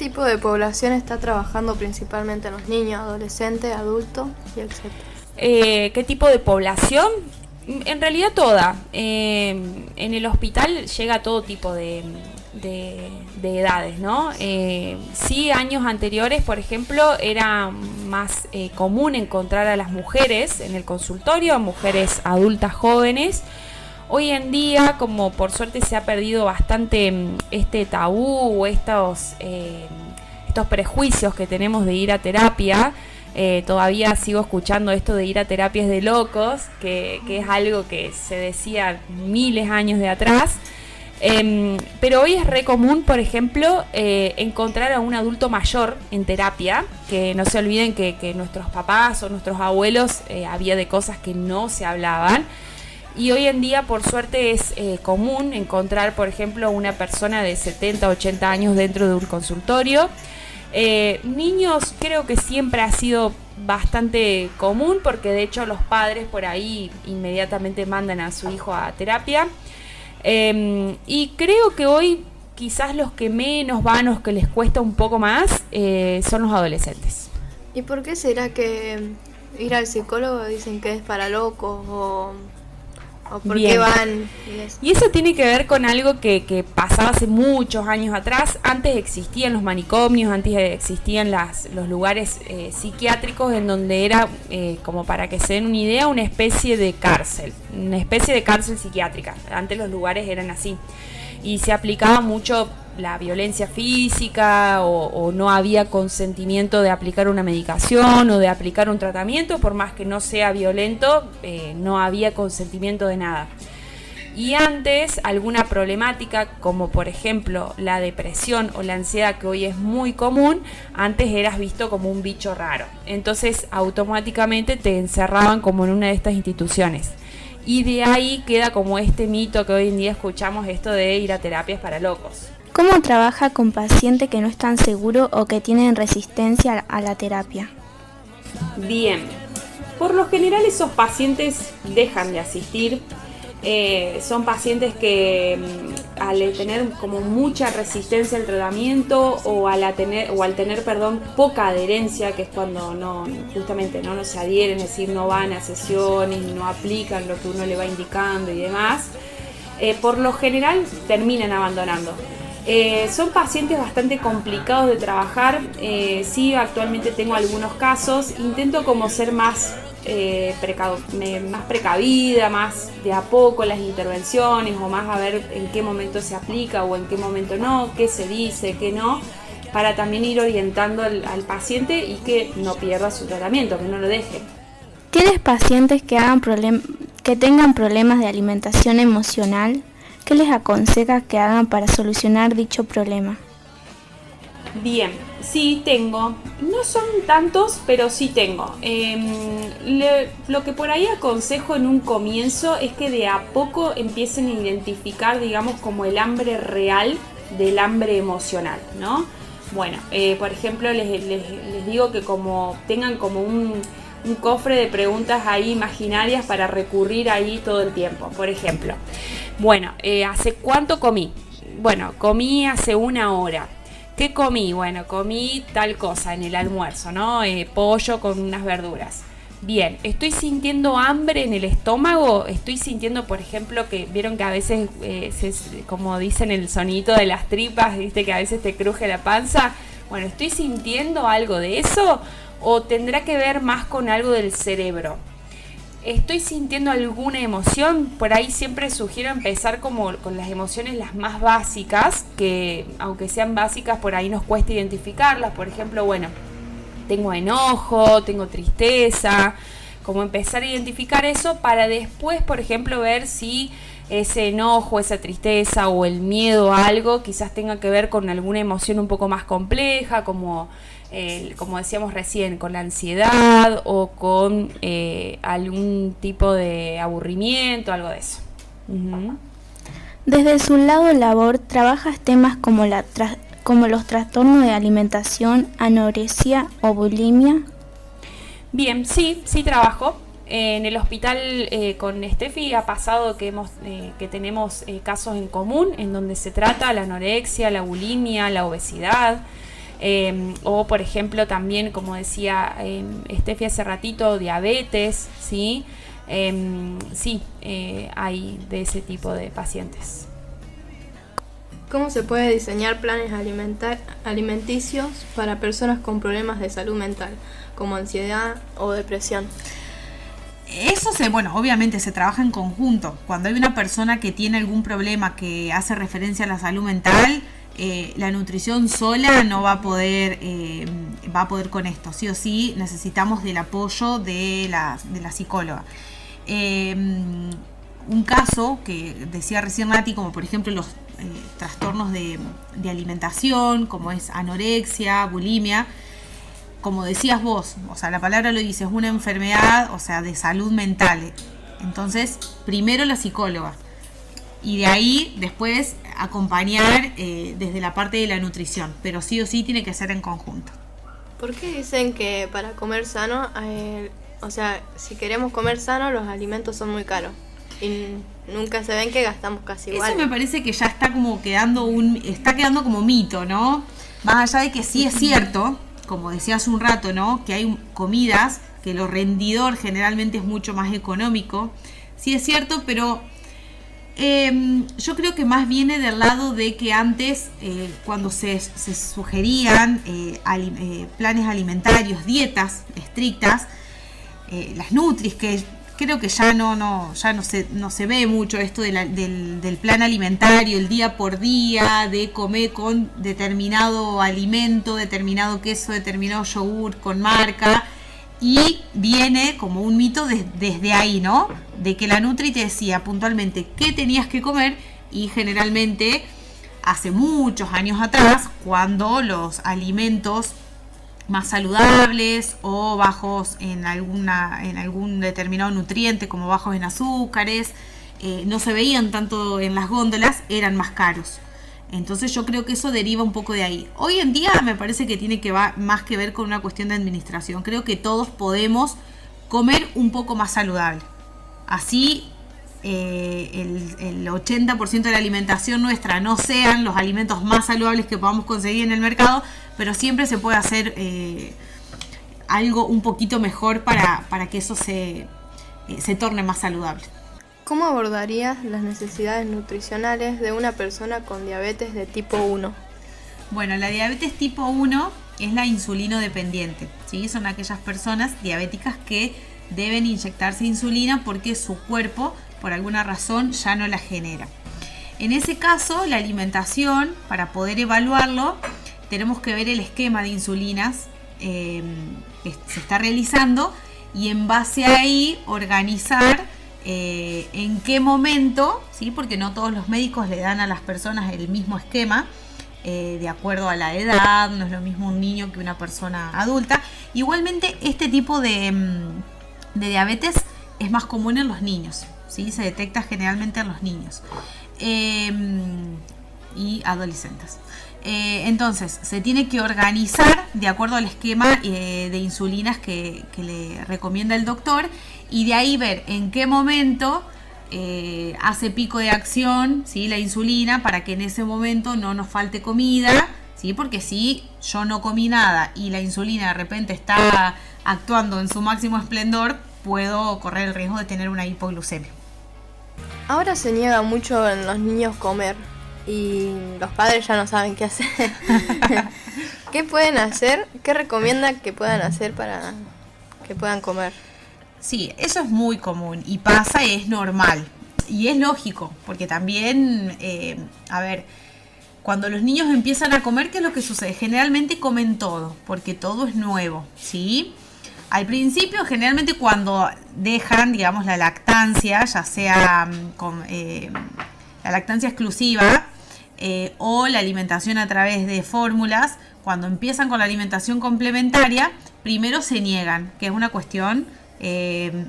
tipo de población está trabajando principalmente en los niños, adolescentes, adultos y etcétera? ¿Qué tipo de población? En realidad toda. En el hospital llega todo tipo de edades, ¿no? Sí, años anteriores, por ejemplo, era más común encontrar a las mujeres en el consultorio, mujeres adultas jóvenes. Hoy en día, como por suerte se ha perdido bastante este tabú o estos prejuicios que tenemos de ir a terapia, todavía sigo escuchando esto de ir a terapias de locos, que es algo que se decía miles de años de atrás. Pero hoy es re común, por ejemplo, encontrar a un adulto mayor en terapia, que no se olviden que nuestros papás o nuestros abuelos había de cosas que no se hablaban. Y hoy en día, por suerte, es común encontrar, por ejemplo, una persona de 70, 80 años dentro de un consultorio. Niños creo que siempre ha sido bastante común, porque de hecho los padres por ahí inmediatamente mandan a su hijo a terapia. Y creo que hoy quizás los que menos van, los que les cuesta un poco más, son los adolescentes. ¿Y por qué será que ir al psicólogo dicen que es para locos o por Bien. qué van? Y eso tiene que ver con algo que pasaba hace muchos años atrás. Antes existían los manicomios, antes existían los lugares psiquiátricos en donde era, como para que se den una idea, una especie de cárcel psiquiátrica. Antes los lugares eran así. Y se aplicaba mucho la violencia física o no había consentimiento de aplicar una medicación o de aplicar un tratamiento, por más que no sea violento, no había consentimiento de nada. Y antes alguna problemática como por ejemplo la depresión o la ansiedad, que hoy es muy común, antes eras visto como un bicho raro, entonces automáticamente te encerraban como en una de estas instituciones. Y de ahí queda como este mito que hoy en día escuchamos, esto de ir a terapias para locos. ¿Cómo trabaja con pacientes que no están seguros o que tienen resistencia a la terapia? Bien, por lo general esos pacientes dejan de asistir. Son pacientes que al tener como mucha resistencia al tratamiento o al tener poca adherencia, que es cuando justamente no se adhieren, es decir, no van a sesiones y no aplican lo que uno le va indicando y demás, por lo general terminan abandonando. Son pacientes bastante complicados de trabajar. Sí, actualmente tengo algunos casos. Intento como ser más precavida, más de a poco las intervenciones, o más a ver en qué momento se aplica o en qué momento no, qué se dice, qué no, para también ir orientando al paciente y que no pierda su tratamiento, que no lo deje. ¿Tienes pacientes que tengan problemas de alimentación emocional? ¿Qué les aconsejas que hagan para solucionar dicho problema? Bien, sí tengo. No son tantos, pero sí tengo. Lo que por ahí aconsejo en un comienzo es que de a poco empiecen a identificar, digamos, como el hambre real del hambre emocional, ¿no? Bueno, por ejemplo, les digo que como tengan como un cofre de preguntas ahí imaginarias para recurrir ahí todo el tiempo. Por ejemplo, bueno, ¿hace cuánto comí? Bueno, comí hace 1 hora. ¿Qué comí? Bueno, comí tal cosa en el almuerzo, ¿no? Pollo con unas verduras. Bien, ¿estoy sintiendo hambre en el estómago? ¿Estoy sintiendo, por ejemplo, que vieron que a veces, como dicen el sonito de las tripas, viste que a veces te cruje la panza? Bueno, ¿estoy sintiendo algo de eso? ¿O tendrá que ver más con algo del cerebro? ¿Estoy sintiendo alguna emoción? Por ahí siempre sugiero empezar como con las emociones las más básicas, que aunque sean básicas por ahí nos cuesta identificarlas. Por ejemplo, bueno, tengo enojo, tengo tristeza, como empezar a identificar eso para después, por ejemplo, ver si ese enojo, esa tristeza o el miedo a algo quizás tenga que ver con alguna emoción un poco más compleja, como decíamos recién, con la ansiedad o con algún tipo de aburrimiento, algo de eso. Uh-huh. Desde su lado labor, ¿trabajas temas como los trastornos de alimentación, anorexia o bulimia? Bien, sí trabajo. En el hospital con Steffi ha pasado que tenemos casos en común en donde se trata la anorexia, la bulimia, la obesidad. O por ejemplo también, como decía Steffi hace ratito, diabetes, ¿sí? Hay de ese tipo de pacientes. ¿Cómo se puede diseñar planes alimenticios para personas con problemas de salud mental, como ansiedad o depresión? Eso obviamente se trabaja en conjunto. Cuando hay una persona que tiene algún problema que hace referencia a la salud mental, la nutrición sola no va a poder con esto. Sí o sí necesitamos del apoyo de la psicóloga. Un caso que decía recién Nati, como por ejemplo los trastornos de alimentación, como es anorexia, bulimia, como decías vos, o sea, la palabra lo dice, es una enfermedad, o sea, de salud mental. Entonces, primero la psicóloga y de ahí después acompañar desde la parte de la nutrición, pero sí o sí tiene que ser en conjunto. ¿Por qué dicen que para comer sano, si queremos comer sano, los alimentos son muy caros? Y nunca se ven que gastamos casi igual. Eso me parece que ya está como está quedando como mito, ¿no? Más allá de que sí es cierto, como decía hace un rato, ¿no? Que hay comidas que lo rendidor generalmente es mucho más económico. Sí es cierto, pero yo creo que más viene del lado de que antes, cuando se sugerían planes alimentarios, dietas estrictas, las Nutris, que creo que ya no se ve mucho esto del plan alimentario, el día por día, de comer con determinado alimento, determinado queso, determinado yogur con marca, y viene como un mito desde ahí, ¿no? De que la Nutri te decía puntualmente qué tenías que comer, y generalmente hace muchos años atrás, cuando los alimentos más saludables o bajos en algún determinado nutriente, como bajos en azúcares, no se veían tanto en las góndolas, eran más caros. Entonces yo creo que eso deriva un poco de ahí. Hoy en día me parece que tiene más que ver con una cuestión de administración. Creo que todos podemos comer un poco más saludable. Así el 80% de la alimentación nuestra no sean los alimentos más saludables que podamos conseguir en el mercado, pero siempre se puede hacer algo un poquito mejor para que eso se torne más saludable. ¿Cómo abordarías las necesidades nutricionales de una persona con diabetes de tipo 1? Bueno, la diabetes tipo 1 es la insulino dependiente, ¿sí? Son aquellas personas diabéticas que deben inyectarse insulina porque su cuerpo, por alguna razón, ya no la genera. En ese caso, la alimentación, para poder evaluarlo, tenemos que ver el esquema de insulinas que se está realizando, y en base a ahí organizar en qué momento, ¿sí? Porque no todos los médicos le dan a las personas el mismo esquema, de acuerdo a la edad, no es lo mismo un niño que una persona adulta. Igualmente, este tipo de diabetes es más común en los niños, ¿sí? Se detecta generalmente en los niños y adolescentes. Entonces, se tiene que organizar de acuerdo al esquema de insulinas que le recomienda el doctor, y de ahí ver en qué momento hace pico de acción, ¿sí? La insulina, para que en ese momento no nos falte comida, ¿sí? Porque si yo no comí nada y la insulina de repente está actuando en su máximo esplendor, puedo correr el riesgo de tener una hipoglucemia. Ahora se niega mucho en los niños comer y los padres ya no saben qué hacer. ¿Qué pueden hacer? ¿Qué recomiendan que puedan hacer para que puedan comer? Sí, eso es muy común y pasa, es normal y es lógico, porque también, cuando los niños empiezan a comer, ¿qué es lo que sucede? Generalmente comen todo, porque todo es nuevo, ¿sí? Al principio, generalmente cuando dejan, digamos, la lactancia, ya sea la lactancia exclusiva o la alimentación a través de fórmulas, cuando empiezan con la alimentación complementaria, primero se niegan, que es una cuestión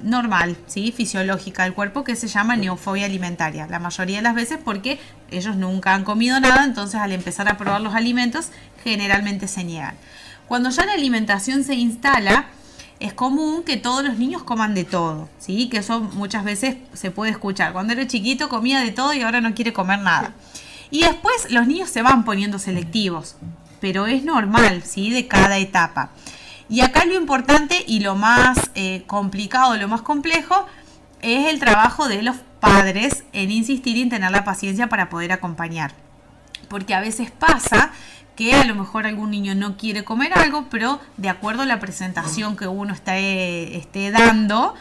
normal, ¿sí? Fisiológica del cuerpo, que se llama neofobia alimentaria, la mayoría de las veces porque ellos nunca han comido nada, entonces al empezar a probar los alimentos generalmente se niegan. Cuando ya la alimentación se instala, es común que todos los niños coman de todo, ¿sí? Que eso muchas veces se puede escuchar. Cuando era chiquito comía de todo y ahora no quiere comer nada. Y después los niños se van poniendo selectivos. pero es normal, ¿sí? De cada etapa. Y acá lo importante y lo más complicado, lo más complejo, es el trabajo de los padres en insistir y en tener la paciencia para poder acompañar. Porque a veces pasa que a lo mejor algún niño no quiere comer algo, pero de acuerdo a la presentación que uno esté dando,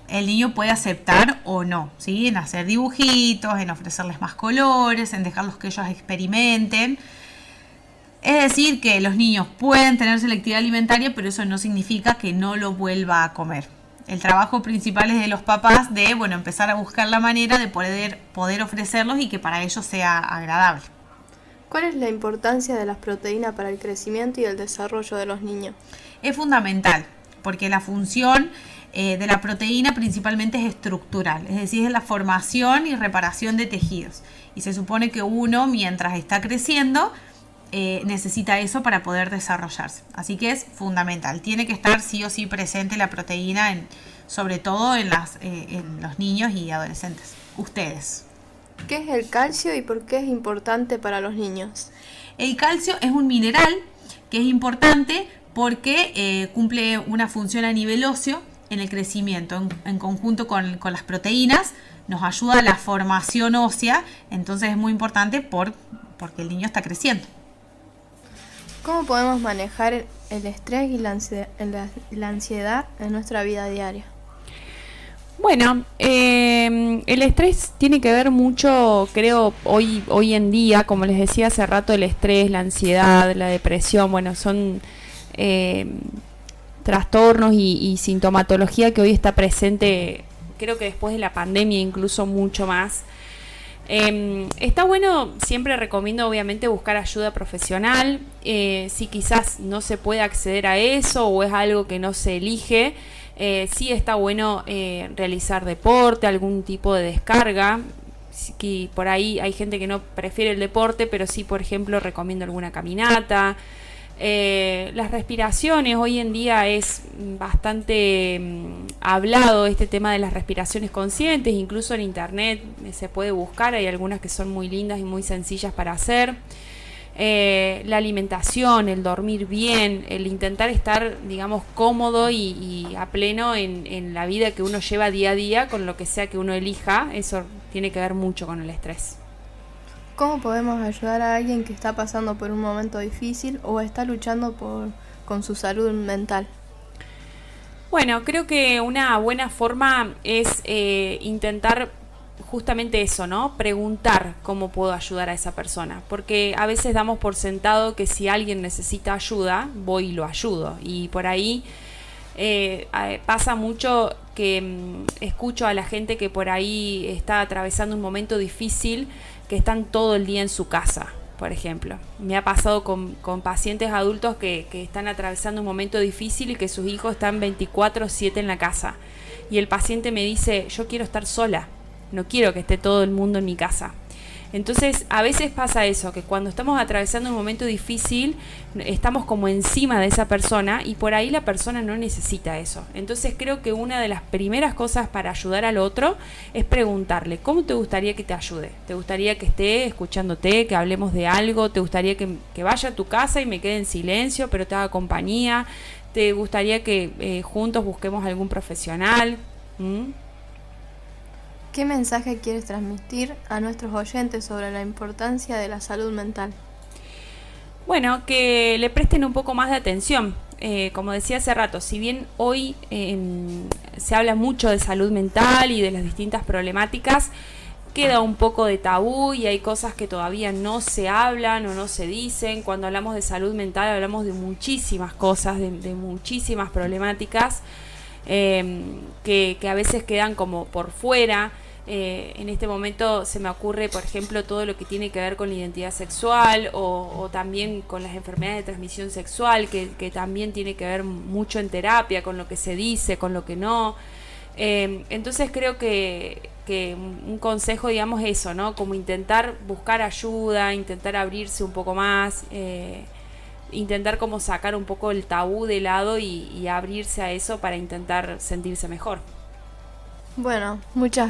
el niño puede aceptar o no, ¿sí? En hacer dibujitos, en ofrecerles más colores, en dejarlos que ellos experimenten. Es decir, que los niños pueden tener selectividad alimentaria, pero eso no significa que no lo vuelva a comer. El trabajo principal es de los papás de, bueno, empezar a buscar la manera de poder ofrecerlos y que para ellos sea agradable. ¿Cuál es la importancia de las proteínas para el crecimiento y el desarrollo de los niños? Es fundamental, porque la función de la proteína principalmente es estructural, es decir, es la formación y reparación de tejidos. Y se supone que uno, mientras está creciendo, necesita eso para poder desarrollarse. Así que es fundamental. Tiene que estar sí o sí presente la proteína, sobre todo en los niños y adolescentes. Ustedes. ¿Qué es el calcio y por qué es importante para los niños? El calcio es un mineral que es importante porque cumple una función a nivel óseo en el crecimiento. En conjunto con las proteínas nos ayuda a la formación ósea, entonces es muy importante porque el niño está creciendo. ¿Cómo podemos manejar el estrés y la ansiedad en nuestra vida diaria? Bueno, el estrés tiene que ver mucho, creo, hoy en día, como les decía hace rato, el estrés, la ansiedad, la depresión, bueno, son trastornos y sintomatología que hoy está presente, creo que después de la pandemia incluso mucho más. Está bueno, siempre recomiendo obviamente buscar ayuda profesional, si quizás no se puede acceder a eso o es algo que no se elige, sí está bueno realizar deporte, algún tipo de descarga, que por ahí hay gente que no prefiere el deporte, pero sí, por ejemplo, recomiendo alguna caminata. Las respiraciones, hoy en día es bastante hablado este tema de las respiraciones conscientes, incluso en internet se puede buscar, hay algunas que son muy lindas y muy sencillas para hacer. La alimentación, el dormir bien, el intentar estar, digamos, cómodo y a pleno en la vida que uno lleva día a día, con lo que sea que uno elija, eso tiene que ver mucho con el estrés. ¿Cómo podemos ayudar a alguien que está pasando por un momento difícil o está luchando con su salud mental? Bueno, creo que una buena forma es intentar justamente eso, ¿no? Preguntar cómo puedo ayudar a esa persona, porque a veces damos por sentado que si alguien necesita ayuda, voy y lo ayudo, y por ahí pasa mucho que escucho a la gente que por ahí está atravesando un momento difícil, que están todo el día en su casa, por ejemplo. Me ha pasado con pacientes adultos que están atravesando un momento difícil y que sus hijos están 24/7 en la casa. Y el paciente me dice, yo quiero estar sola, no quiero que esté todo el mundo en mi casa. Entonces, a veces pasa eso, que cuando estamos atravesando un momento difícil, estamos como encima de esa persona y por ahí la persona no necesita eso. Entonces, creo que una de las primeras cosas para ayudar al otro es preguntarle, ¿cómo te gustaría que te ayude? ¿Te gustaría que esté escuchándote, que hablemos de algo? ¿Te gustaría que vaya a tu casa y me quede en silencio, pero te haga compañía? ¿Te gustaría que juntos busquemos algún profesional? ¿Qué mensaje quieres transmitir a nuestros oyentes sobre la importancia de la salud mental? Bueno, que le presten un poco más de atención. Como decía hace rato, si bien hoy se habla mucho de salud mental y de las distintas problemáticas, queda un poco de tabú y hay cosas que todavía no se hablan o no se dicen. Cuando hablamos de salud mental hablamos de muchísimas cosas, de muchísimas problemáticas que a veces quedan como por fuera. En este momento se me ocurre, por ejemplo, todo lo que tiene que ver con la identidad sexual o también con las enfermedades de transmisión sexual, que también tiene que ver mucho en terapia, con lo que se dice, con lo que no. Entonces creo que un consejo, digamos, eso, ¿no? Como intentar buscar ayuda, intentar abrirse un poco más, intentar como sacar un poco el tabú de lado y abrirse a eso para intentar sentirse mejor. Bueno, muchas gracias.